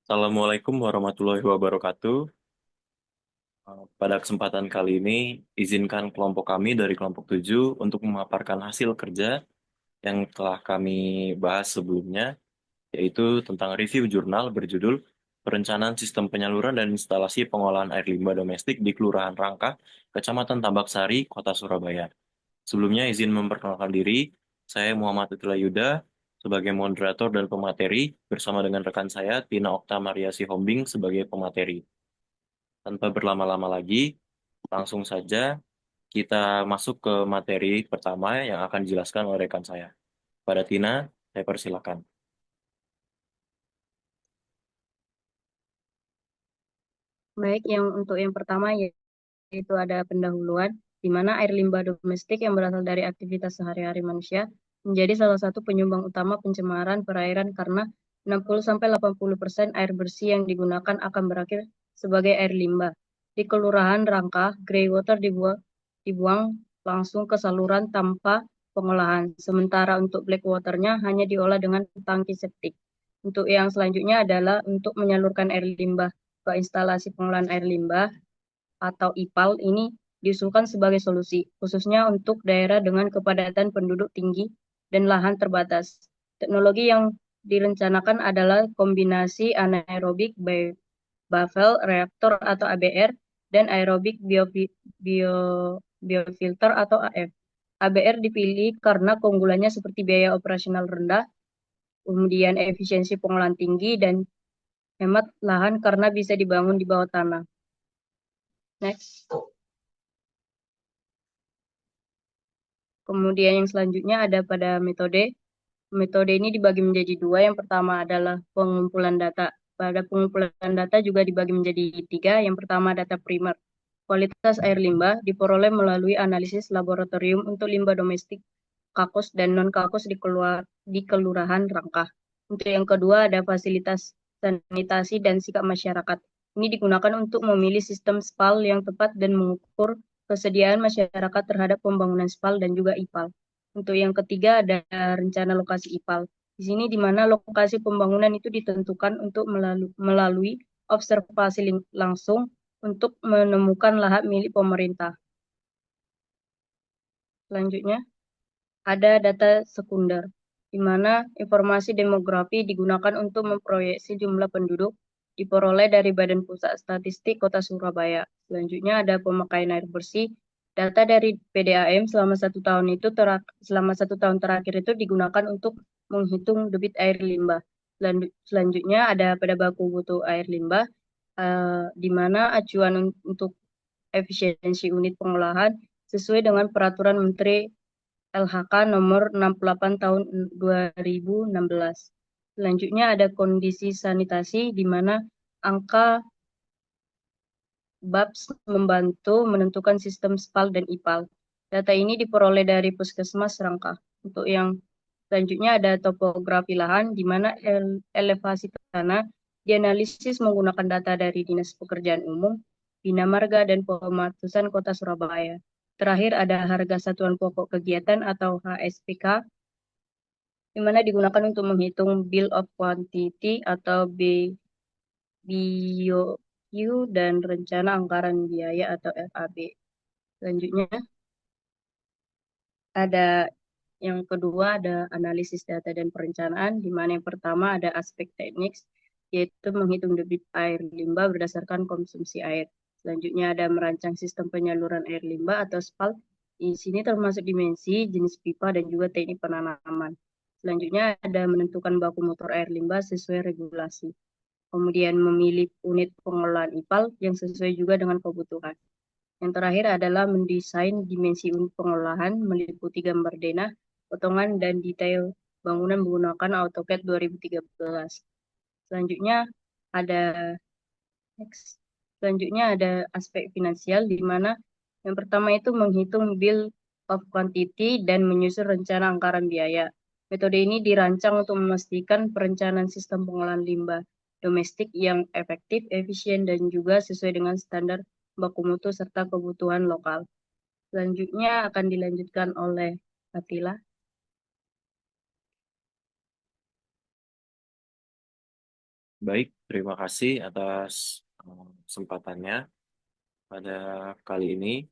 Assalamualaikum warahmatullahi wabarakatuh. Pada kesempatan kali ini, izinkan kelompok kami dari kelompok 7 untuk memaparkan hasil kerja yang telah kami bahas sebelumnya, yaitu tentang review jurnal berjudul Perencanaan Sistem Penyaluran dan Instalasi Pengolahan Air Limbah Domestik di Kelurahan Rangkah, Kecamatan Tambak Sari, Kota Surabaya. Sebelumnya izin memperkenalkan diri, saya Muhammad Atila Yuda sebagai moderator dan pemateri bersama dengan rekan saya Tina Okta Maria Sihombing sebagai pemateri. Tanpa berlama-lama lagi, langsung saja kita masuk ke materi pertama yang akan dijelaskan oleh rekan saya. Pada Tina, saya persilakan. Baik, untuk yang pertama yaitu ada pendahuluan, di mana air limbah domestik yang berasal dari aktivitas sehari-hari manusia menjadi salah satu penyumbang utama pencemaran perairan karena 60-80% air bersih yang digunakan akan berakhir sebagai air limbah. Di Kelurahan Rangka, grey water dibuang langsung ke saluran tanpa pengolahan, sementara untuk black waternya hanya diolah dengan tangki septik. Untuk yang selanjutnya adalah untuk menyalurkan air limbah ke instalasi pengolahan air limbah atau IPAL ini diusulkan sebagai solusi, khususnya untuk daerah dengan kepadatan penduduk tinggi dan lahan terbatas. Teknologi yang direncanakan adalah kombinasi anaerobik Bavel reaktor atau ABR dan aerobik biofilter atau AF. ABR dipilih karena keunggulannya seperti biaya operasional rendah, kemudian efisiensi pengolahan tinggi, dan hemat lahan karena bisa dibangun di bawah tanah. Next. Kemudian yang selanjutnya ada pada metode. Metode ini dibagi menjadi dua. Yang pertama adalah pengumpulan data. Pada pengumpulan data juga dibagi menjadi tiga. Yang pertama data primer. Kualitas air limbah diperoleh melalui analisis laboratorium untuk limbah domestik, kakus dan non-kakus di Kelurahan Rangkah. Untuk yang kedua ada fasilitas sanitasi dan sikap masyarakat. Ini digunakan untuk memilih sistem SPAL yang tepat dan mengukur kesediaan masyarakat terhadap pembangunan SPAL dan juga IPAL. Untuk yang ketiga ada rencana lokasi IPAL. Di sini di mana lokasi pembangunan itu ditentukan untuk melalui observasi langsung untuk menemukan lahan milik pemerintah. Selanjutnya ada data sekunder, di mana informasi demografi digunakan untuk memproyeksi jumlah penduduk diperoleh dari Badan Pusat Statistik Kota Surabaya. Selanjutnya ada pemakaian air bersih. Data dari PDAM selama 1 tahun terakhir itu digunakan untuk menghitung debit air limbah. Selanjutnya ada pada baku mutu air limbah, di mana acuan untuk efisiensi unit pengolahan sesuai dengan Peraturan Menteri LHK nomor 68 tahun 2016. Selanjutnya ada kondisi sanitasi di mana angka BAPS membantu menentukan sistem SPAL dan IPAL. Data ini diperoleh dari Puskesmas Rangka. Untuk yang selanjutnya ada topografi lahan di mana elevasi tanah dianalisis menggunakan data dari Dinas Pekerjaan Umum, Bina Marga, dan Pematusan Kota Surabaya. Terakhir ada harga satuan pokok kegiatan atau HSPK, di mana digunakan untuk menghitung Bill of Quantity atau BOQ dan Rencana Anggaran Biaya atau RAB. Selanjutnya ada yang kedua ada analisis data dan perencanaan, di mana yang pertama ada aspek teknis, yaitu menghitung debit air limbah berdasarkan konsumsi air. Selanjutnya ada merancang sistem penyaluran air limbah atau SPAL. Di sini termasuk dimensi, jenis pipa, dan juga teknik penanaman. Selanjutnya ada menentukan baku mutu air limbah sesuai regulasi. Kemudian memilih unit pengolahan IPAL yang sesuai juga dengan kebutuhan. Yang terakhir adalah mendesain dimensi unit pengolahan meliputi gambar denah, potongan, dan detail bangunan menggunakan AutoCAD 2013. Selanjutnya ada Selanjutnya ada aspek finansial di mana yang pertama itu menghitung bill of quantity dan menyusun rencana anggaran biaya. Metode ini dirancang untuk memastikan perencanaan sistem pengolahan limbah domestik yang efektif, efisien, dan juga sesuai dengan standar baku mutu serta kebutuhan lokal. Selanjutnya akan dilanjutkan oleh Atila. Baik, terima kasih atas kesempatannya. Pada kali ini,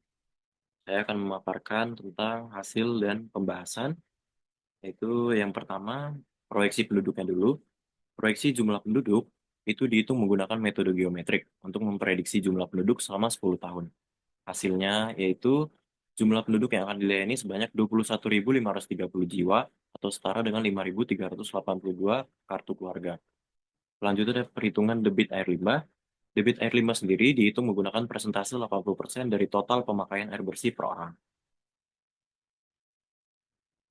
saya akan memaparkan tentang hasil dan pembahasan, yaitu yang pertama, proyeksi penduduknya dulu. Proyeksi jumlah penduduk itu dihitung menggunakan metode geometrik untuk memprediksi jumlah penduduk selama 10 tahun. Hasilnya yaitu jumlah penduduk yang akan dilayani sebanyak 21.530 jiwa atau setara dengan 5.382 kartu keluarga. Selanjutnya ada perhitungan debit air limbah. Debit air limbah sendiri dihitung menggunakan persentase 80% dari total pemakaian air bersih per orang.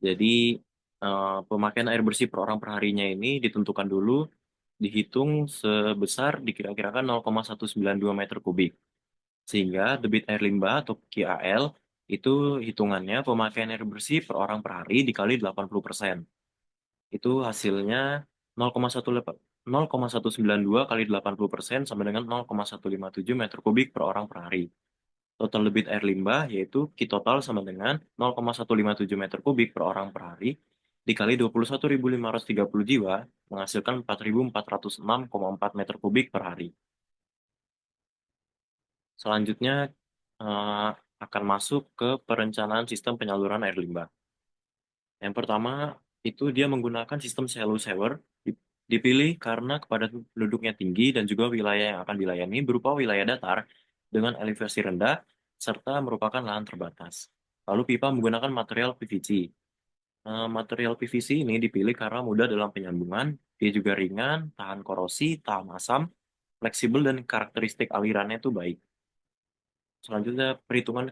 Jadi, pemakaian air bersih per orang per harinya ini ditentukan dulu, dihitung sebesar dikira-kirakan 0,192 meter kubik. Sehingga debit air limbah atau KAL itu hitungannya pemakaian air bersih per orang per hari dikali 80%. Itu hasilnya 0,192 kali 80% sama dengan 0,157 meter kubik per orang per hari. Total debit air limbah yaitu Q total sama dengan 0,157 meter kubik per orang per hari dikali 21.530 jiwa menghasilkan 4.406,4 meter kubik per hari. Selanjutnya eh, akan masuk ke perencanaan sistem penyaluran air limbah. Yang pertama itu dia menggunakan sistem shallow sewer dipilih karena kepadatan penduduknya tinggi dan juga wilayah yang akan dilayani berupa wilayah datar dengan elevasi rendah serta merupakan lahan terbatas. Lalu pipa menggunakan material PVC. Material PVC ini dipilih karena mudah dalam penyambungan, dia juga ringan, tahan korosi, tahan asam, fleksibel dan karakteristik alirannya itu baik. Selanjutnya perhitungan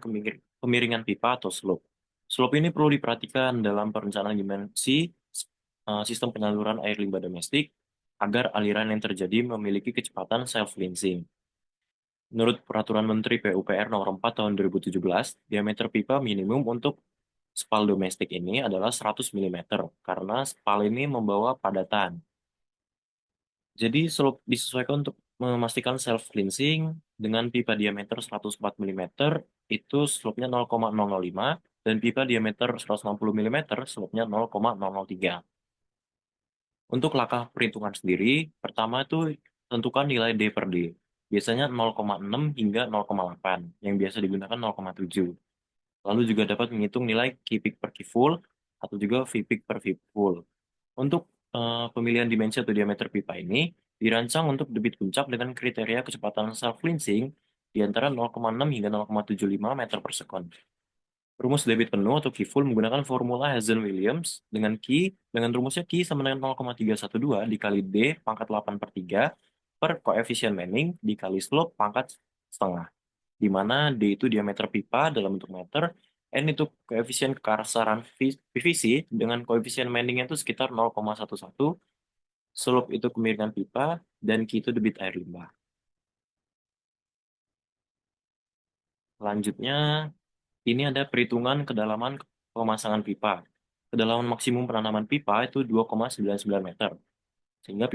kemiringan pipa atau slope. Slope ini perlu diperhatikan dalam perencanaan dimensi sistem penyaluran air limbah domestik agar aliran yang terjadi memiliki kecepatan self-cleansing. Menurut Peraturan Menteri PUPR Nomor 4 Tahun 2017, diameter pipa minimum untuk spal domestik ini adalah 100 mm karena spal ini membawa padatan. Jadi slope disesuaikan untuk memastikan self-cleansing dengan pipa diameter 104 mm itu slope-nya 0,005 dan pipa diameter 160 mm slope-nya 0,003. Untuk langkah perhitungan sendiri, pertama itu tentukan nilai D per D. Biasanya 0,6 hingga 0,8, yang biasa digunakan 0,7. Lalu juga dapat menghitung nilai K peak per K full atau juga V peak per V full. Untuk pemilihan dimensi atau diameter pipa ini dirancang untuk debit puncak dengan kriteria kecepatan self-cleansing di antara 0,6 hingga 0,75 meter per sekon. Rumus debit penuh atau Q full menggunakan formula Hazen-Williams dengan dengan rumusnya Q sama dengan 0,312 dikali D pangkat 8 per 3 per koefisien Manning dikali slope pangkat setengah, di mana D itu diameter pipa dalam bentuk meter, N itu koefisien kekasaran PVC dengan koefisien Manning itu sekitar 0,11, slope itu kemiringan pipa, dan Q itu debit air limbah. Selanjutnya, ini ada perhitungan kedalaman pemasangan pipa. Kedalaman maksimum penanaman pipa itu 2,99 meter. Sehingga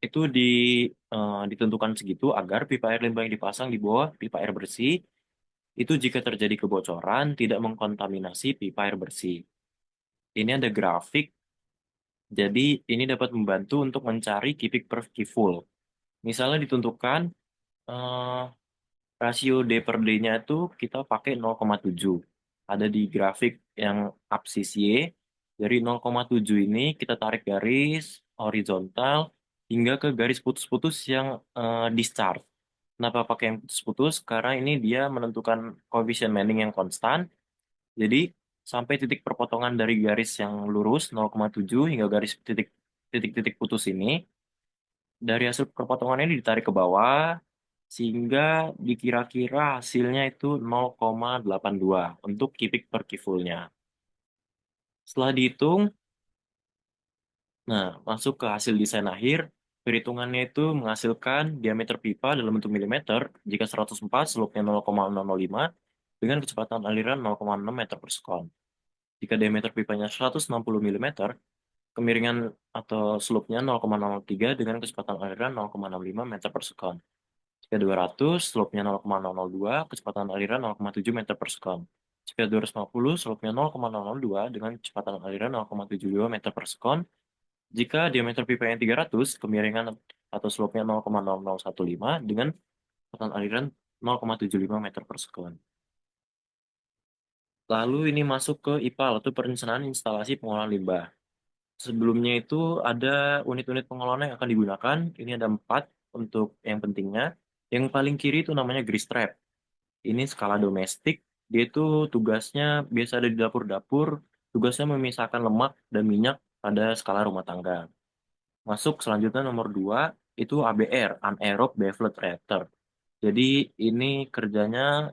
itu ditentukan segitu agar pipa air limbah yang dipasang di bawah pipa air bersih itu jika terjadi kebocoran tidak mengkontaminasi pipa air bersih. Ini ada grafik, jadi ini dapat membantu untuk mencari kipik per kiful. Misalnya ditentukan eh, rasio D per D-nya itu kita pakai 0,7. Ada di grafik yang absis Y. Dari 0,7 ini kita tarik garis horizontal hingga ke garis putus-putus yang discharge. Kenapa pakai yang putus-putus? Karena ini dia menentukan koefisien Manning yang konstan. Jadi sampai titik perpotongan dari garis yang lurus 0,7 hingga garis titik-titik putus ini, dari hasil perpotongan ini ditarik ke bawah sehingga dikira-kira hasilnya itu 0,82 untuk kipik per kifulnya. Setelah dihitung, nah masuk ke hasil desain akhir, perhitungannya itu menghasilkan diameter pipa dalam bentuk milimeter jika 104 slope-nya 0,005 dengan kecepatan aliran 0,6 meter per sekon. Jika diameter pipanya 160 mm, kemiringan atau slope-nya 0,003 dengan kecepatan aliran 0,65 meter per sekon. Jika 200, slope-nya 0,002, kecepatan aliran 0,7 meter per sekon. Jika 250, slope-nya 0,002 dengan kecepatan aliran 0,72 meter per sekon. Jika diameter pipa yang 300, kemiringan atau slope-nya 0,0015 dengan kecepatan aliran 0,75 meter per sekund. Lalu ini masuk ke IPAL, atau perencanaan instalasi pengolahan limbah. Sebelumnya itu ada unit-unit pengelolaan yang akan digunakan. Ini ada 4 untuk yang pentingnya. Yang paling kiri itu namanya grease trap. Ini skala domestik. Dia itu tugasnya biasa ada di dapur-dapur. Tugasnya memisahkan lemak dan minyak pada skala rumah tangga. Masuk selanjutnya nomor 2 itu ABR, Anaerob Beverage Reactor. Jadi ini kerjanya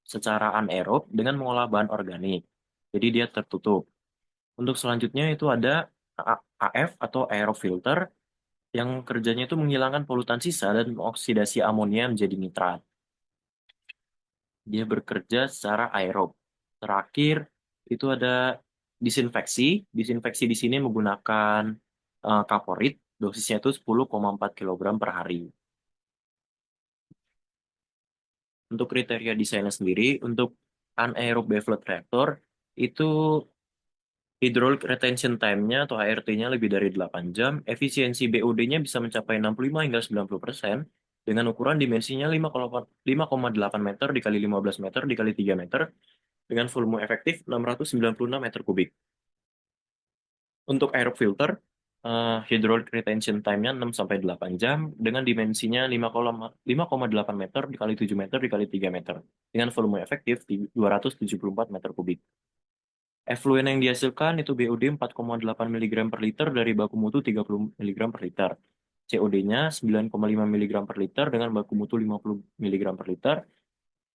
secara anaerob dengan mengolah bahan organik. Jadi dia tertutup. Untuk selanjutnya itu ada AF atau aerob filter yang kerjanya itu menghilangkan polutan sisa dan mengoksidasi amonia menjadi nitrat. Dia bekerja secara aerob. Terakhir itu ada disinfeksi. Disinfeksi di sini menggunakan kaporit. Dosisnya itu 10,4 kilogram per hari. Untuk kriteria desainnya sendiri, untuk anaerob beverage reactor itu hydraulic retention time-nya atau HRT-nya lebih dari 8 jam, efisiensi BOD-nya bisa mencapai 65 hingga 90% dengan ukuran dimensinya 5,8 meter dikali 15 meter dikali 3 meter dengan volume efektif 696 meter kubik. Untuk aerob filter, hydraulic retention time-nya 6 sampai 8 jam dengan dimensinya 5,8 meter dikali 7 meter dikali 3 meter dengan volume efektif 274 meter kubik. Efluen yang dihasilkan itu BOD 4,8 mg per liter dari baku mutu 30 mg per liter. COD-nya 9,5 mg per liter dengan baku mutu 50 mg per liter.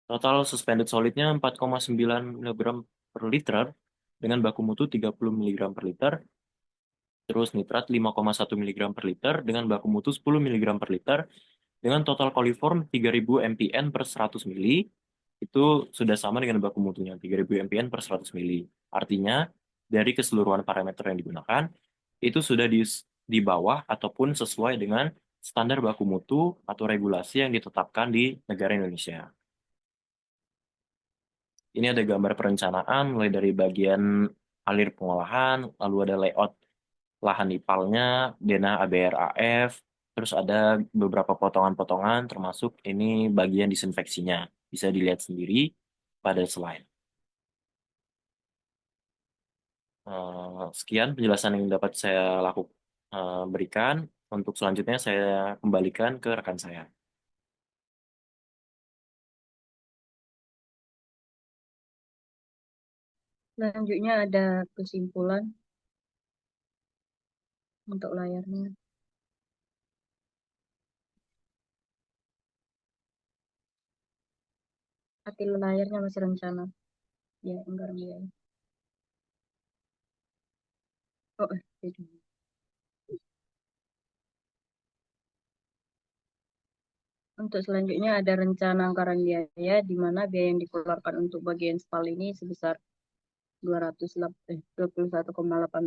Total suspended solidnya 4,9 mg per liter dengan baku mutu 30 mg per liter. Terus nitrat 5,1 mg per liter dengan baku mutu 10 mg per liter. Dengan total coliform 3000 mpn per 100 mili. Itu sudah sama dengan baku mutunya 3000 mpn per 100 mili. Artinya, dari keseluruhan parameter yang digunakan, itu sudah di bawah ataupun sesuai dengan standar baku mutu atau regulasi yang ditetapkan di negara Indonesia. Ini ada gambar perencanaan, mulai dari bagian alir pengolahan, lalu ada layout lahan ipalnya, denah ABRAF, terus ada beberapa potongan-potongan, termasuk ini bagian disinfeksinya. Bisa dilihat sendiri pada slide. Sekian penjelasan yang dapat saya berikan. Untuk selanjutnya saya kembalikan ke rekan saya. Selanjutnya ada kesimpulan untuk layarnya. Hati layarnya masih rencana. Ya, enggak ya. Oh, itu. Untuk selanjutnya ada rencana anggaran biaya, di mana biaya yang dikeluarkan untuk bagian SPAL ini sebesar 21,8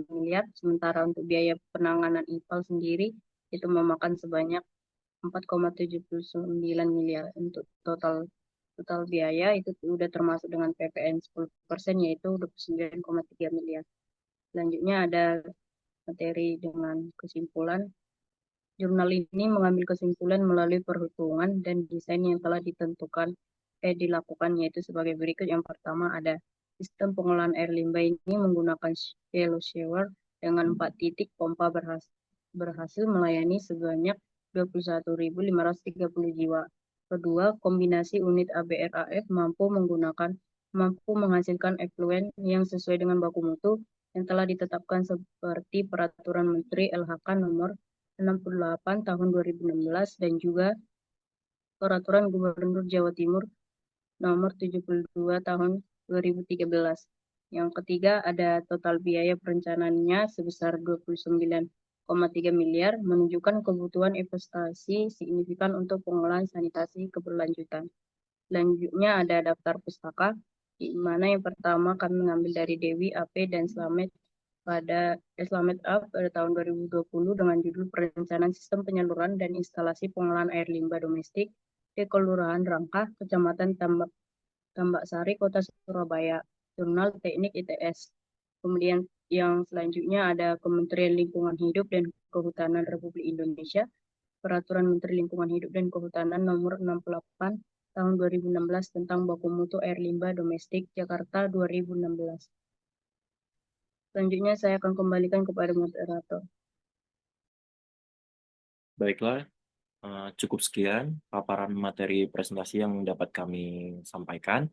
miliar, sementara untuk biaya penanganan IPAL sendiri itu memakan sebanyak 4,79 miliar. Untuk total total biaya itu sudah termasuk dengan PPN 10%, yaitu 29,3 miliar. Selanjutnya ada materi dengan kesimpulan. Jurnal ini mengambil kesimpulan melalui perhitungan dan desain yang telah dilakukan, yaitu sebagai berikut. Yang pertama ada sistem pengolahan air limbah ini menggunakan shallow shower dengan 4 titik pompa berhasil melayani sebanyak 21.530 jiwa. Kedua, kombinasi unit ABRAF mampu menghasilkan efluen yang sesuai dengan baku mutu yang telah ditetapkan seperti Peraturan Menteri LHK nomor 68 tahun 2016 dan juga Peraturan Gubernur Jawa Timur nomor 72 tahun 2013. Yang ketiga ada total biaya perencanaannya sebesar 29,3 miliar, menunjukkan kebutuhan investasi signifikan untuk pengolahan sanitasi keberlanjutan. Selanjutnya ada daftar pustaka, di mana yang pertama kami mengambil dari Dewi AP dan Slamet Up pada tahun 2020 dengan judul Perencanaan Sistem Penyaluran dan Instalasi Pengolahan Air Limbah Domestik di Kelurahan Rangkah, Kecamatan Tambak Sari, Kota Surabaya, Jurnal Teknik ITS. Kemudian yang selanjutnya ada Kementerian Lingkungan Hidup dan Kehutanan Republik Indonesia Peraturan Menteri Lingkungan Hidup dan Kehutanan Nomor 68 Tahun 2016 tentang baku mutu air limbah domestik Jakarta 2016. Selanjutnya saya akan kembalikan kepada moderator. Baiklah, cukup sekian paparan materi presentasi yang dapat kami sampaikan.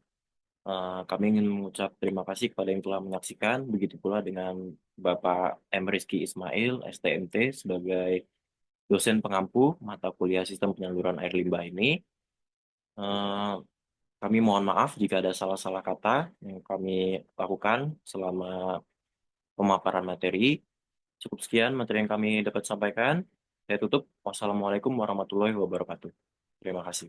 Kami ingin mengucap terima kasih kepada yang telah menyaksikan, begitu pula dengan Bapak M. Rizky Ismail, STMT, sebagai dosen pengampu mata kuliah Sistem Penyaluran Air Limbah ini. Eh, Kami mohon maaf jika ada salah-salah kata yang kami lakukan selama pemaparan materi. Cukup sekian materi yang kami dapat sampaikan. Saya tutup. Wassalamualaikum warahmatullahi wabarakatuh. Terima kasih.